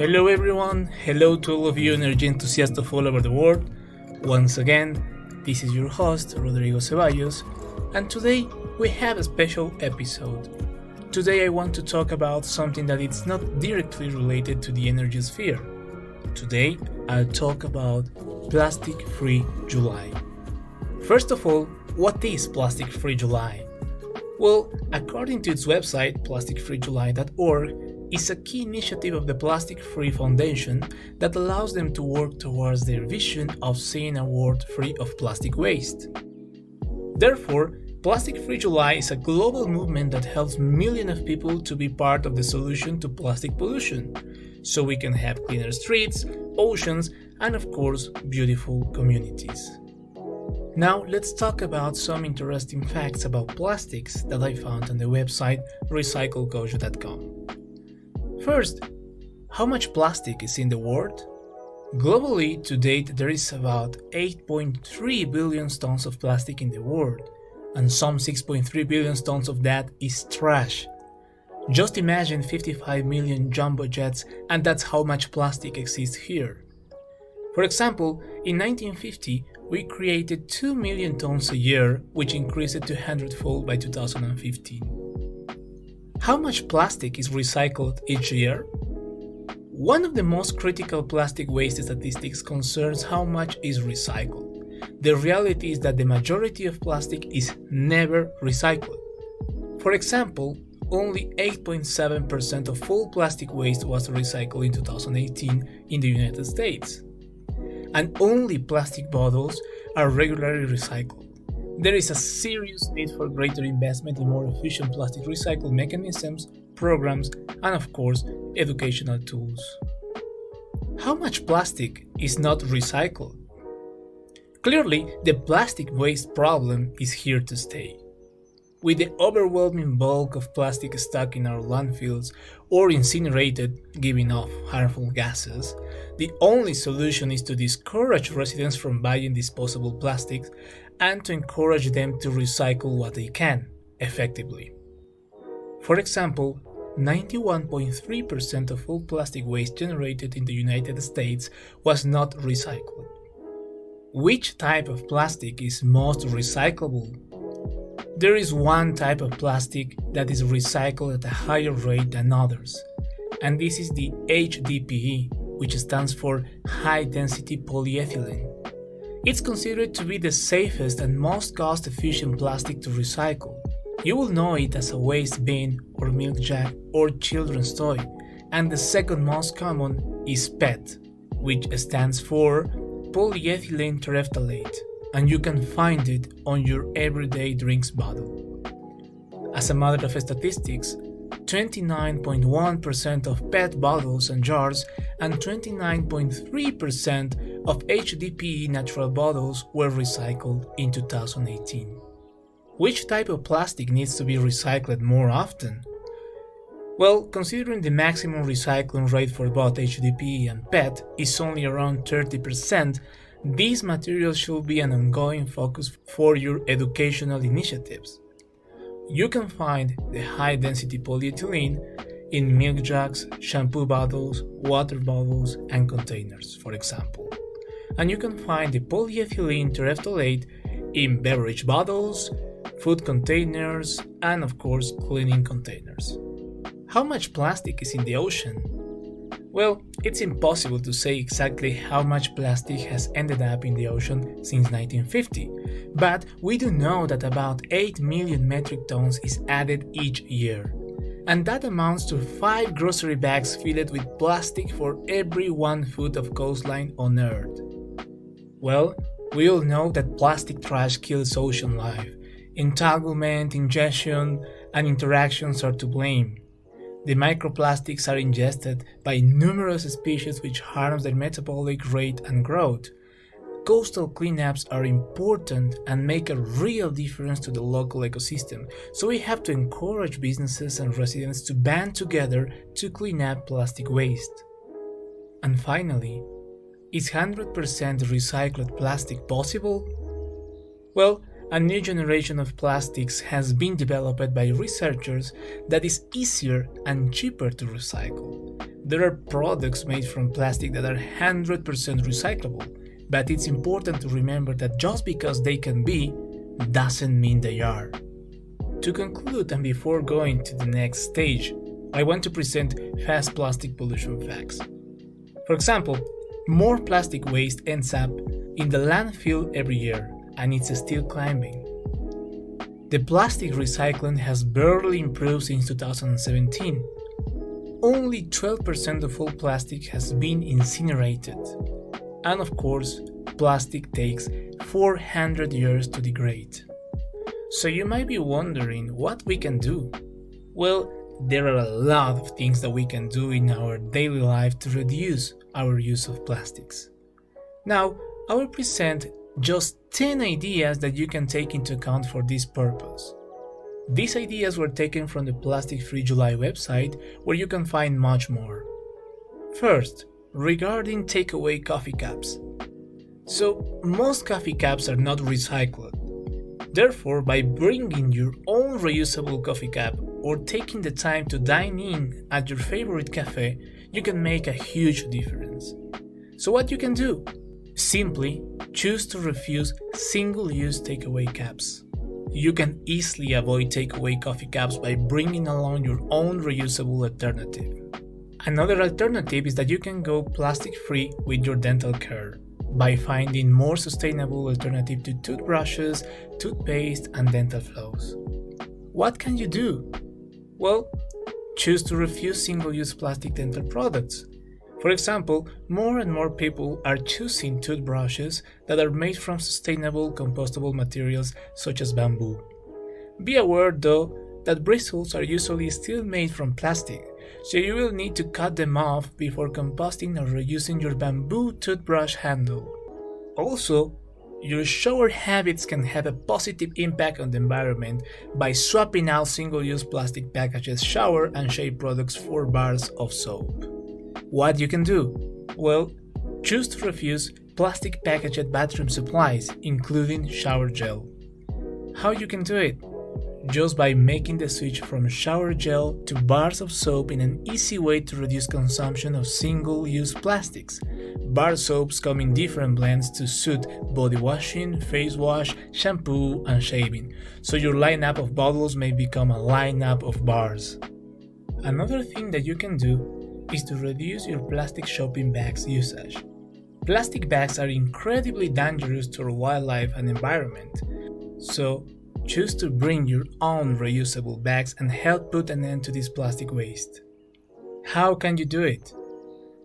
Hello everyone, hello to all of you energy enthusiasts of all over the world. Once again, this is your host, Rodrigo Zeballos, and today we have a special episode. Today I want to talk about something that is not directly related to the energy sphere. Today I'll talk about Plastic-Free July. First of all, what is Plastic-Free July? Well, according to its website, plasticfreejuly.org, is a key initiative of the Plastic Free Foundation that allows them to work towards their vision of seeing a world free of plastic waste. Therefore, Plastic Free July is a global movement that helps millions of people to be part of the solution to plastic pollution, so we can have cleaner streets, oceans, and of course, beautiful communities. Now let's talk about some interesting facts about plastics that I found on the website recycleculture.com. First, how much plastic is in the world? Globally, to date, there is about 8.3 billion tons of plastic in the world, and some 6.3 billion tons of that is trash. Just imagine 55 million jumbo jets, and that's how much plastic exists here. For example, in 1950, we created 2 million tons a year, which increased to 100-fold by 2015. How much plastic is recycled each year? One of the most critical plastic waste statistics concerns how much is recycled. The reality is that the majority of plastic is never recycled. For example, only 8.7% of all plastic waste was recycled in 2018 in the United States. And only plastic bottles are regularly recycled. There is a serious need for greater investment in more efficient plastic recycle mechanisms, programs, and of course, educational tools. How much plastic is not recycled? Clearly, the plastic waste problem is here to stay. With the overwhelming bulk of plastic stuck in our landfills or incinerated, giving off harmful gases, the only solution is to discourage residents from buying disposable plastics and to encourage them to recycle what they can, effectively. For example, 91.3% of all plastic waste generated in the United States was not recycled. Which type of plastic is most recyclable? There is one type of plastic that is recycled at a higher rate than others, and this is the HDPE, which stands for High Density Polyethylene. It's considered to be the safest and most cost-efficient plastic to recycle. You will know it as a waste bin or milk jug or children's toy, and the second most common is PET, which stands for polyethylene terephthalate, and you can find it on your everyday drinks bottle. As a matter of statistics, 29.1% of PET bottles and jars and 29.3% of HDPE natural bottles were recycled in 2018. Which type of plastic needs to be recycled more often? Well, considering the maximum recycling rate for both HDPE and PET is only around 30%, these materials should be an ongoing focus for your educational initiatives. You can find the high-density polyethylene in milk jugs, shampoo bottles, water bottles, and containers, for example. And you can find the polyethylene terephthalate in beverage bottles, food containers, and of course cleaning containers. How much plastic is in the ocean? Well, it's impossible to say exactly how much plastic has ended up in the ocean since 1950, but we do know that about 8 million metric tons is added each year, and that amounts to 5 grocery bags filled with plastic for every 1 foot of coastline on Earth. Well, we all know that plastic trash kills ocean life. Entanglement, ingestion, and interactions are to blame. The microplastics are ingested by numerous species which harms their metabolic rate and growth. Coastal cleanups are important and make a real difference to the local ecosystem, so we have to encourage businesses and residents to band together to clean up plastic waste. And finally, is 100% recycled plastic possible? Well, a new generation of plastics has been developed by researchers that is easier and cheaper to recycle. There are products made from plastic that are 100% recyclable, but it's important to remember that just because they can be, doesn't mean they are. To conclude, and before going to the next stage, I want to present fast plastic pollution facts. For example, more plastic waste ends up in the landfill every year, and it's still climbing. The plastic recycling has barely improved since 2017. Only 12% of all plastic has been incinerated. And of course, plastic takes 400 years to degrade. So you might be wondering what we can do. Well, there are a lot of things that we can do in our daily life to reduce our use of plastics. Now, I will present just 10 ideas that you can take into account for this purpose. These ideas were taken from the Plastic Free July website, where you can find much more. First, regarding takeaway coffee cups. So, most coffee cups are not recycled. Therefore, by bringing your own reusable coffee cup or taking the time to dine in at your favorite cafe, you can make a huge difference. So what you can do? Simply choose to refuse single-use takeaway cups. You can easily avoid takeaway coffee cups by bringing along your own reusable alternative. Another alternative is that you can go plastic-free with your dental care by finding more sustainable alternative to toothbrushes, toothpaste, and dental floss. What can you do? Well, choose to refuse single-use plastic dental products. For example, more and more people are choosing toothbrushes that are made from sustainable compostable materials such as bamboo. Be aware though that bristles are usually still made from plastic, so you will need to cut them off before composting or reusing your bamboo toothbrush handle. Also, your shower habits can have a positive impact on the environment by swapping out single-use plastic packages, shower and shave products for bars of soap. What you can do? Well, choose to refuse plastic packaged bathroom supplies, including shower gel. How you can do it? Just by making the switch from shower gel to bars of soap in an easy way to reduce consumption of single-use plastics. Bar soaps come in different blends to suit body washing, face wash, shampoo, and shaving, so your lineup of bottles may become a lineup of bars. Another thing that you can do is to reduce your plastic shopping bags usage. Plastic bags are incredibly dangerous to our wildlife and environment, so choose to bring your own reusable bags and help put an end to this plastic waste. How can you do it?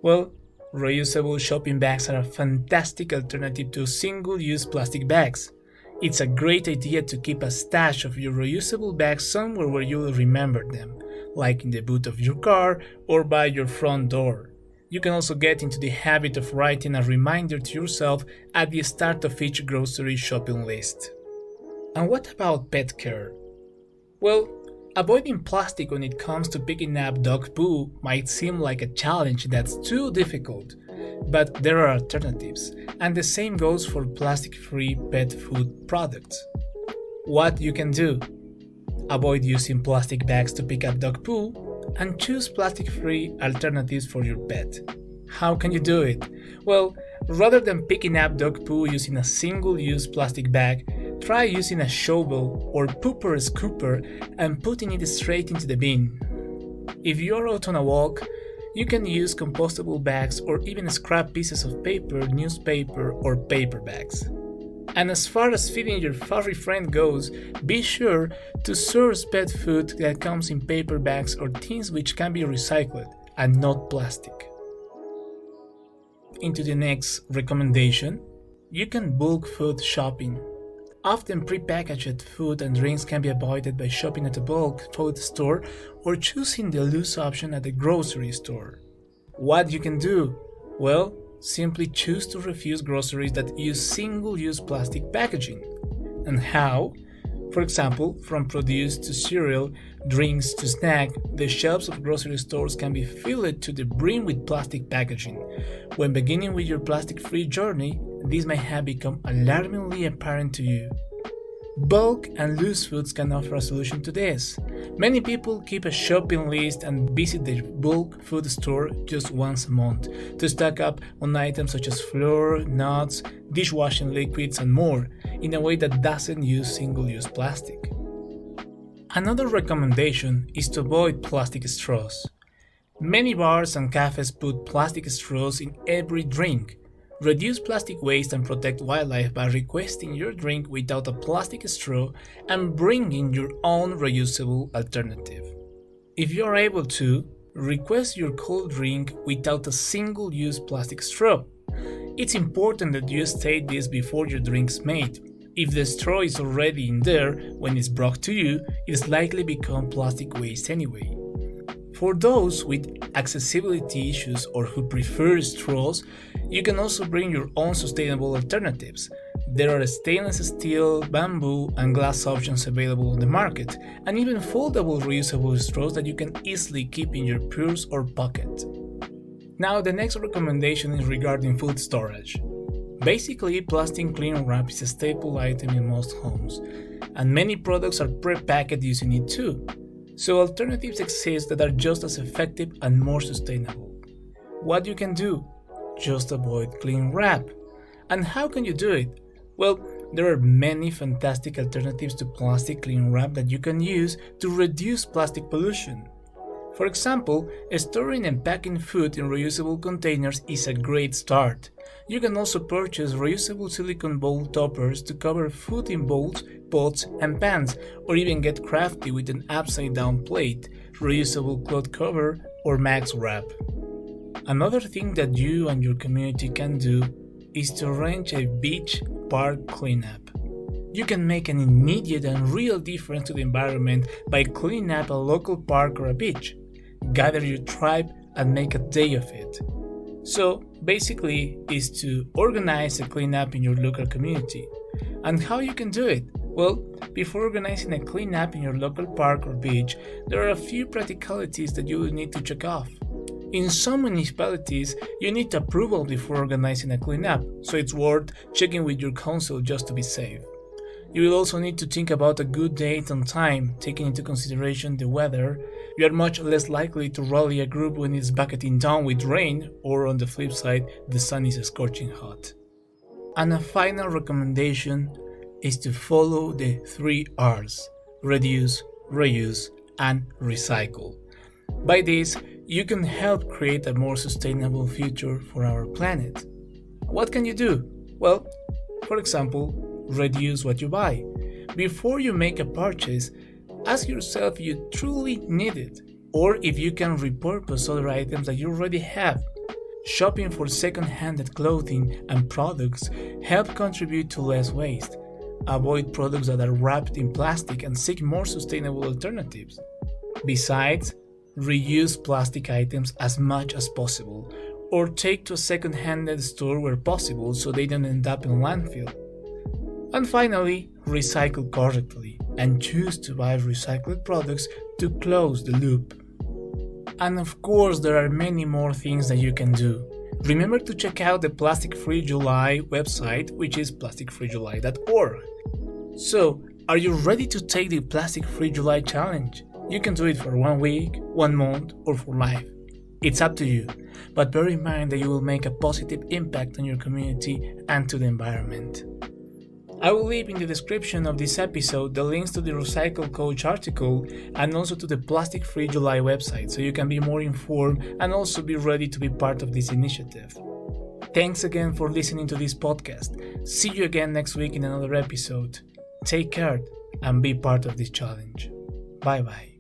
Well, reusable shopping bags are a fantastic alternative to single-use plastic bags. It's a great idea to keep a stash of your reusable bags somewhere where you will remember them, like in the boot of your car or by your front door. You can also get into the habit of writing a reminder to yourself at the start of each grocery shopping list. And what about pet care? Well, avoiding plastic when it comes to picking up dog poo might seem like a challenge that's too difficult, but there are alternatives, and the same goes for plastic-free pet food products. What you can do? Avoid using plastic bags to pick up dog poo and choose plastic-free alternatives for your pet. How can you do it? Well, rather than picking up dog poo using a single-use plastic bag, try using a shovel or pooper scooper and putting it straight into the bin. If you're out on a walk, you can use compostable bags or even scrap pieces of paper, newspaper, or paper bags. And as far as feeding your furry friend goes, be sure to source pet food that comes in paper bags or tins which can be recycled and not plastic. Into the next recommendation, you can bulk food shopping. Often prepackaged food and drinks can be avoided by shopping at a bulk food store or choosing the loose option at the grocery store. What you can do? Well, simply choose to refuse groceries that use single-use plastic packaging. And how? For example, from produce to cereal, drinks to snack, the shelves of grocery stores can be filled to the brim with plastic packaging. When beginning with your plastic-free journey, this may have become alarmingly apparent to you. Bulk and loose foods can offer a solution to this. Many people keep a shopping list and visit their bulk food store just once a month to stock up on items such as flour, nuts, dishwashing liquids, and more in a way that doesn't use single-use plastic. Another recommendation is to avoid plastic straws. Many bars and cafes put plastic straws in every drink. Reduce plastic waste and protect wildlife by requesting your drink without a plastic straw and bringing your own reusable alternative. If you are able to, request your cold drink without a single-use plastic straw. It's important that you state this before your drink is made. If the straw is already in there when it's brought to you, it's likely become plastic waste anyway. For those with accessibility issues or who prefer straws, you can also bring your own sustainable alternatives. There are stainless steel, bamboo, and glass options available on the market, and even foldable reusable straws that you can easily keep in your purse or pocket. Now, the next recommendation is regarding food storage. Basically, plastic cling wrap is a staple item in most homes, and many products are pre-packaged using it too. So alternatives exist that are just as effective and more sustainable. What you can do? Just avoid cling wrap. And how can you do it? Well, there are many fantastic alternatives to plastic cling wrap that you can use to reduce plastic pollution. For example, storing and packing food in reusable containers is a great start. You can also purchase reusable silicone bowl toppers to cover food in bowls, pots, and pans, or even get crafty with an upside-down plate, reusable cloth cover, or max wrap. Another thing that you and your community can do is to arrange a beach park cleanup. You can make an immediate and real difference to the environment by cleaning up a local park or a beach. Gather your tribe and make a day of it. So basically is to organize a cleanup in your local community. And how you can do it? Well, before organizing a cleanup in your local park or beach, there are a few practicalities that you will need to check off. In some municipalities, you need approval before organizing a cleanup, so it's worth checking with your council just to be safe. You will also need to think about a good date and time, taking into consideration the weather. You are much less likely to rally a group when it's bucketing down with rain, or on the flip side, the sun is scorching hot. And a final recommendation is to follow the 3 R's: reduce, reuse, and recycle. By this, you can help create a more sustainable future for our planet. What can you do? Well, for example, reduce what you buy. Before you make a purchase, ask yourself if you truly need it, or if you can repurpose other items that you already have. Shopping for second-hand clothing and products help contribute to less waste. Avoid products that are wrapped in plastic and seek more sustainable alternatives. Besides, reuse plastic items as much as possible, or take to a second-hand store where possible so they don't end up in landfill. And finally, recycle correctly and choose to buy recycled products to close the loop. And of course, there are many more things that you can do. Remember to check out the Plastic Free July website, which is plasticfreejuly.org. So, are you ready to take the Plastic Free July challenge? You can do it for 1 week, 1 month, or for life. It's up to you, but bear in mind that you will make a positive impact on your community and to the environment. I will leave in the description of this episode the links to the Recycle Coach article and also to the Plastic Free July website so you can be more informed and also be ready to be part of this initiative. Thanks again for listening to this podcast. See you again next week in another episode. Take care and be part of this challenge. Bye bye.